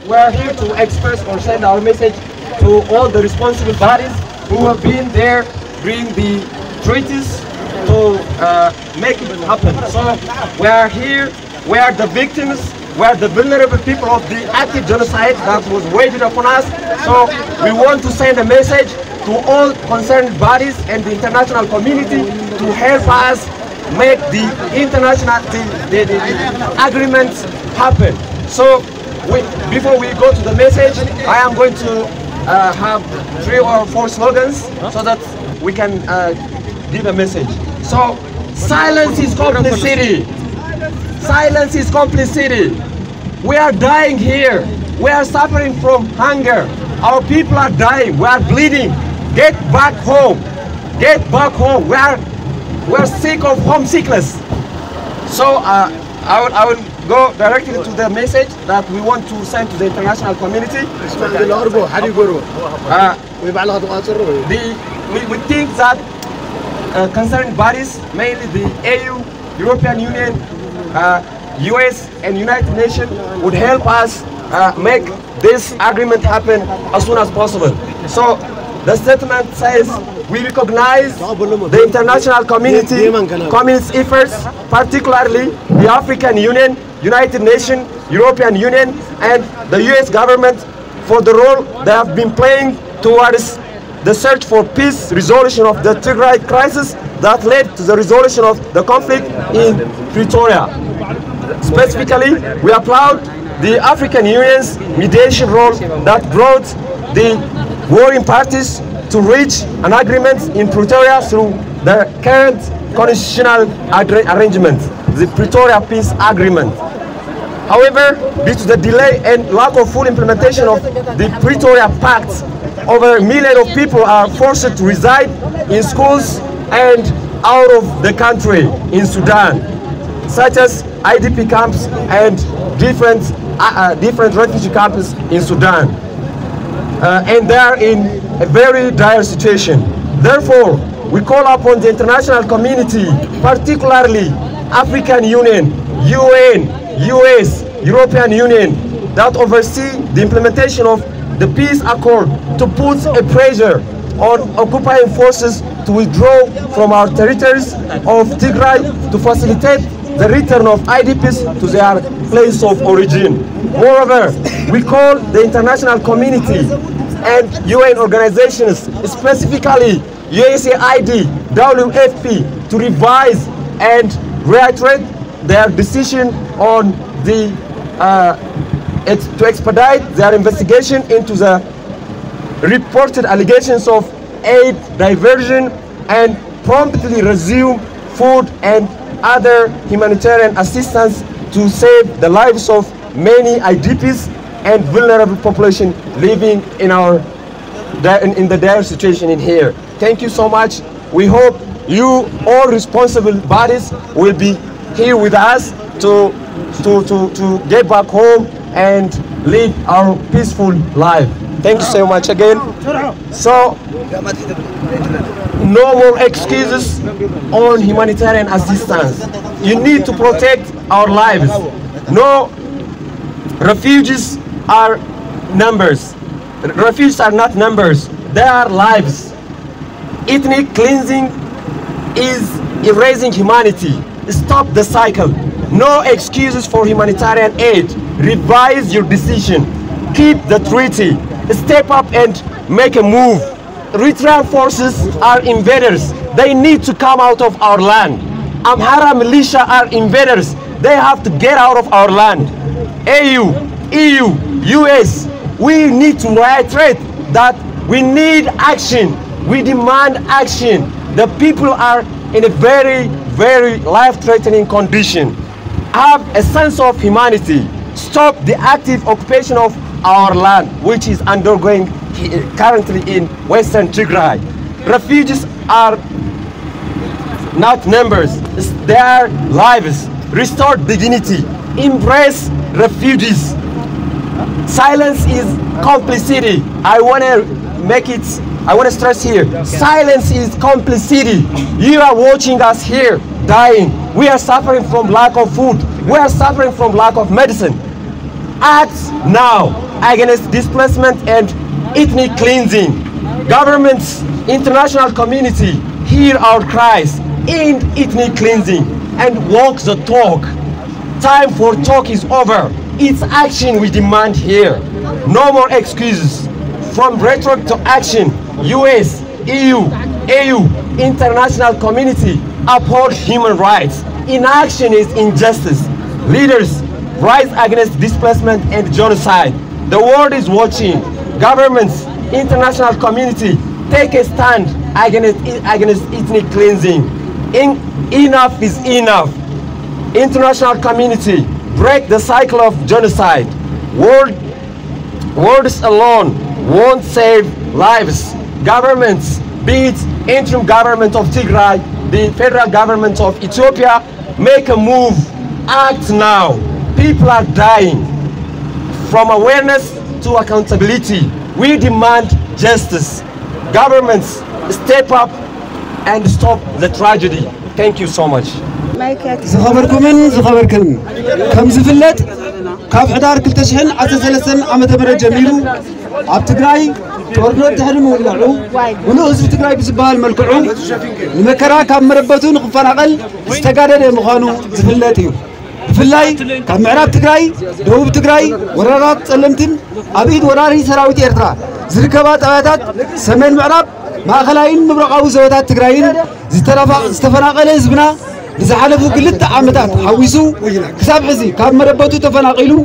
we are here to express or send our message to all the responsible bodies who have been there during the treaties to make it happen. So we are here, we are the victims, we are the vulnerable people of the active genocide that was waged upon us. So we want to send a message to all concerned bodies and the international community to help us make the international the agreements happen. So before we go to the message, I am going to have 3 or 4 slogans so that we can give a message. So, silence is complicity. Silence is complicity. We are dying here. We are suffering from hunger. Our people are dying. We are bleeding. Get back home. Get back home. We are sick of homesickness. So I will go directly to the message that we want to send to the international community. We think that concerned bodies, mainly the AU, European Union, US and United Nations would help us make this agreement happen as soon as possible. So the statement says we recognize the international community's efforts, particularly the African Union, United Nations, European Union and the US government for the role they have been playing towards the search for peace resolution of the Tigray crisis that led to the resolution of the conflict in Pretoria. Specifically, we applaud the African Union's mediation role that brought the warring parties to reach an agreement in Pretoria through the current constitutional arrangement, the Pretoria Peace Agreement. However, due to the delay and lack of full implementation of the Pretoria Pact, over 1 million of people are forced to reside in schools and out of the country in Sudan, such as IDP camps and different refugee camps in Sudan. And they are in a very dire situation. Therefore, we call upon the international community, particularly African Union, UN, US, European Union, that oversee the implementation of the peace accord to put a pressure on occupying forces to withdraw from our territories of Tigray to facilitate the return of IDPs to their place of origin. Moreover, we call the international community and UN organizations, specifically USAID, WFP, to revise and reiterate their decision on the to expedite their investigation into the reported allegations of aid diversion and promptly resume food and other humanitarian assistance to save the lives of many IDPs and vulnerable population living in the dire situation in here. Thank you so much. We hope you all responsible bodies will be here with us to get back home and live our peaceful life. Thank you so much again. So, no more excuses on humanitarian assistance. You need to protect our lives. No, refugees are numbers. Refugees are not numbers. They are lives. Ethnic cleansing is erasing humanity. Stop the cycle. No excuses for humanitarian aid. Revise your decision. Keep the treaty. Step up and make a move. Eritrean forces are invaders. They need to come out of our land. Amhara militia are invaders. They have to get out of our land. AU, EU, US, we need to reiterate that we need action. We demand action. The people are in a very, very life-threatening condition. Have a sense of humanity. Stop the active occupation of our land, which is undergoing currently in Western Tigray. Refugees are not numbers, they are lives. Restore dignity. Embrace refugees. Silence is complicity. I want to stress here, silence is complicity. You are watching us here dying. We are suffering from lack of food. We are suffering from lack of medicine. acts now against displacement and ethnic cleansing. Governments, international community, hear our cries, end ethnic cleansing, and walk the talk. Time for talk is over. It's action we demand here. No more excuses. From rhetoric to action, US, EU, AU, international community, uphold human rights. Inaction is injustice. Leaders, rise against displacement and genocide. The world is watching. Governments, international community, take a stand against ethnic cleansing. Enough is enough. International community, break the cycle of genocide. Words alone won't save lives. Governments, be it interim government of Tigray, the federal government of Ethiopia, make a move. Act now. People are dying. From awareness to accountability, we demand justice. Governments, step up and stop the tragedy. Thank you so much. زخبركم كم زفلت كاف حدار كل تشحن عتسلسن عمت مرة جميلو عب تجراي تورنت تحرم ولعو ونو حزب تجراي بسبال ملكعو المكرا كم مربطون خفان عقل استقادر مخانو زفلتيو فلاي كم معراب تجراي دوب تجراي ورارات سلمتن عبيد وراري سراوي إرترا زركبات أواتات سمين معراب ما خلاين مبرقاو زواتات تجراين استفناقل حزبنا إذا حلفوا قلت عامتات حويسوا كسب حزي كاب مربطوا تفناقلوا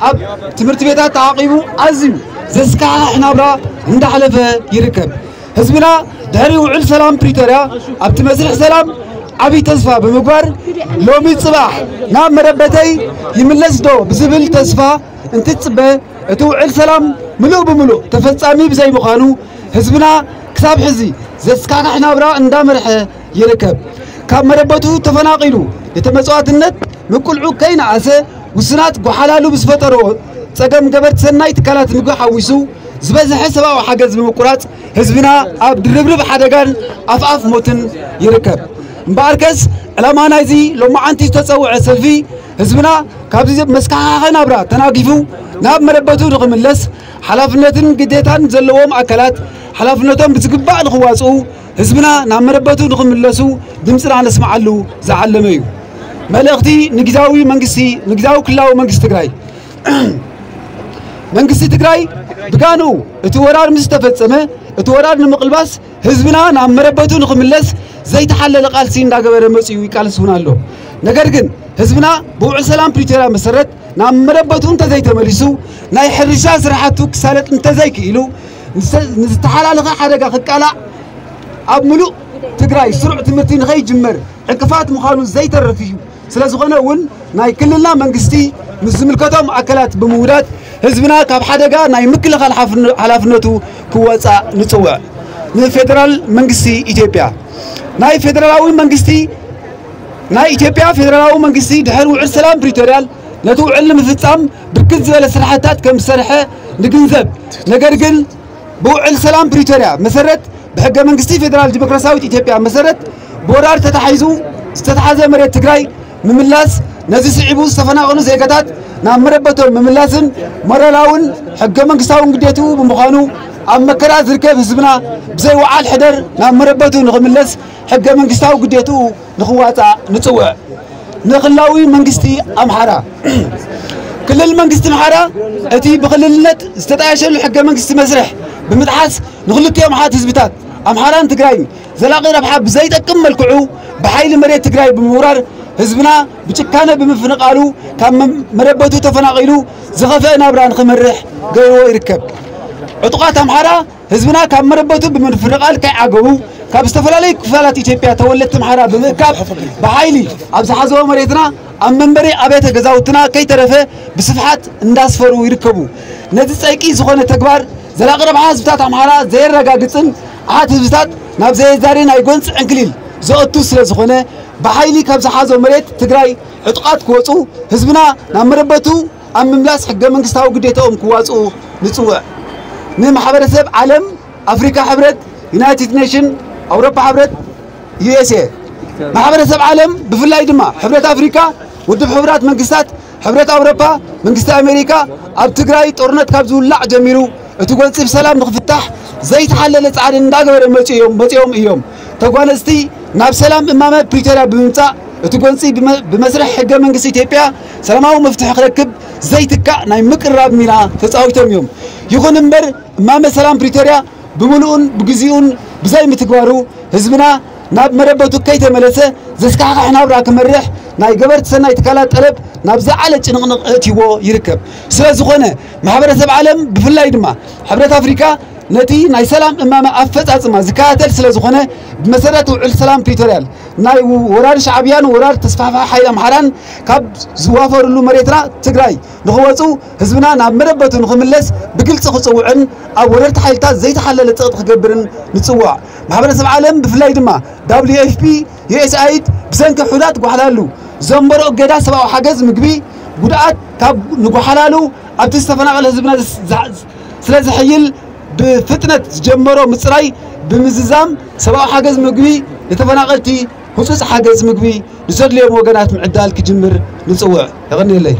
أب تمرت بيتات تعاقبوا عزم زسكا إحنا برا عند حلفة يركب حزبنا دهري وعل سلام بريتوريا أب تمزح سلام أبي تصفى بمقبر لومي صباح نام مربتي يملس دو بزبل تصفى انت تصبه توعل سلام ملو بملو تفصامي بزي مخانو حزبنا كسب حزي زسكا إحنا برا عند مرحة يركب كاب مربطو تفناقلو يتمصوات النت مقلعو كاين عسى وسنات غحلالو بسفطرو صقم جبرت سناي تكالات مغو حويسو زبزح سباو حجز بمقراط حزبنا اب دربرب حدغان افاف موتن يركب مباركس لمانايزي لما انت تصوع سلفي حزبنا كابزي مسكاخنا برا تناقيفو ناب مربطو نخملس حلافنتن قديتان زلوم اكلات حلافنتهم بتقبع الخواصو حزبنا نام مربطو نخملسو دمصنا نسمعلو زعلميو ملختي نجزاوي نجزاو كلاو منجست تግራይ منجست تግራይ بكانو اتورار مستفصمه اتورار نمقلباس حزبنا نام مربطو نخملس زي تحلل قالسي እንዳገበረ መጽዩ ይቃልሱናለሁ ነገር ግን حزبنا بوع سلام بريتوريا مسرت نام مربطو انت زي تمليسو ناي حرشا سرحتو كسالت انت زي كيلو نستحلل حدقه خقالا اب ملو تግራይ سرعه تمرتي نخي جمر عقفات مخانو زي ترفيو سلازغنا ون ناي كلنا منجستي مزملكتهم اكلات بمودات حزبنا كاب حدقه ناي مكلخ حلافنتو كوصا نصوع من فيدرال منجستي ايثيوبيا ناي فيدرالاوي منجستي ناي ايثيوبيا فيدرالاوي منجستي دحر وعل سلام بريتوريال نتو علم فصام بركز ولا سرحات كم سرحه نغنزب ነገር ግን بوعل سلام بريتوريا مسرت بحق منجستي فيدرال ديمقراطية إثيوبيا مسرت بورار تتحيزو استتحاز مريت تግራይ مملاس نزي سعيبو استفناقلو زيقاتات نام مربطو مملاسن مرلاون حق منجستاون قديتو بمخانو أم مكرا زركب حزبنا بزي وعال حدر نام مربطو نخملس حق منجستاو قديتو نخواتا نصوع نخلاوي منجستي أمحارا كل المنجستي محارا اتي بخللنت استتعاشل حق منجستي مسرح بمتحاس نخلط يوم حات حزبتات أمحاران تግራይ زلاقي ربحة بزي تقم ملكعو بحيل مريت تግራይ بمورار حزبنا بچكانه بمفنقالو كم مربطو تفناقيلو زغفانا بران خمرح غيرو يركب عطقات أمحارا حزبنا كم مربطو بمفنقال كاي عقبو كاب استفلالي كفالات إثيوبيا تولت أمحارا بمركب بحيلي أبز حزو مريتنا أم منبري أبيت غزاوتنا كي ترفه بصفحات انداسفرو يركبو نزي سايكي زخونه تكبار زلاق ربحة حزبتات أمحارا زير رقاقصن عاد حزبتات ناب زي زارين ايقونس انكليل زوتو سلازخونه بحيلي كابز حازو مريت تግራይ عطقات كوصو حزبنا ناب مربطو ام مملاس حق منجستاو قديتهم كواصو نصوع من محبرسب عالم افريكا حبرت يونايتد نيشن اوروبا حبرت يو اس اي محبرسب عالم بفلاي دما حبرت افريكا ودب حبرات منجستات ሕብረት ኣውሮፓ መንግስቲ ኣሜሪካ ኣብ ትግራይ ጦርነት ካብ ዝውላዕ ጀሚሩ እቲ ጎንፂ ብሰላም ንኽፍታሕ ዘይተሓለለ ጻዕሪ እንዳገበረ መጽኦም እዮም ተጓነስቲ ናብ ሰላም እማመ ፕሪቶሪያ ብምምጻእ እቲ ጎንፂ ብመስርሕ ሕገ መንግስቲ ኢትዮጵያ ሰላማዊ መፍትሒ ክረክብ ዘይትካእ ናይ ምቅራብ ሚና ተጻዊቶም እዮም ይኹን እምበር እማመ ሰላም ፕሪቶሪያ ብምሉኡን ብግዚኡን ብዘይ ምትግባሩ ህዝብና ናብ መረበቱ ከይተመለሰ ዘስካሕካሕ ናብራ ክመርሕ ናይ ገበርቲ ሰናይ ትካላት ጠለብ ናብ ዝዓለ ጭንቕንቕ እትይዎ ይርከብ ስለዝኾነ ማሕበረሰብ ዓለም ብፍላይ ድማ ሕብረት ኣፍሪካ ነቲ ናይ ሰላም እማመ ኣፈጻጽማ ዝከታተል ስለዝኾነ ብመሰረት ውዕል ሰላም ፕሪቶሪያል ናይ ወራር ሻዕብያን ወራር ተስፋፋ ሓይል ኣምሓራን ካብ ዝዋፈርሉ መሬትና ትግራይ ንኽወፁ ህዝብና ናብ መረበቱ ንኽምለስ ብግልፂ ክጽውዕን ኣብ ወረርቲ ሓይልታት ዘይተሓለለ ፀቕጢ ክገብርን ንጽዋዕ ማሕበረሰብ ዓለም ብፍላይ ድማ WFP USAID ብሰንኪ ሕዳት ጓሕላሉ ዘንበሮ እገዳ ሰብኣዊ ሓገዝ ምግቢ ጉድኣት ካብ ንጓሕላሉ ኣብቲ ዝተፈናቐለ ህዝብና ስለዝሕይል بفتنة جمرو مصراي بمززام سباو حاجز مقبي لتفناقلتي خصوص حاجز مقبي نسد اليوم وقنات معدال كجمر نصوع يغني لي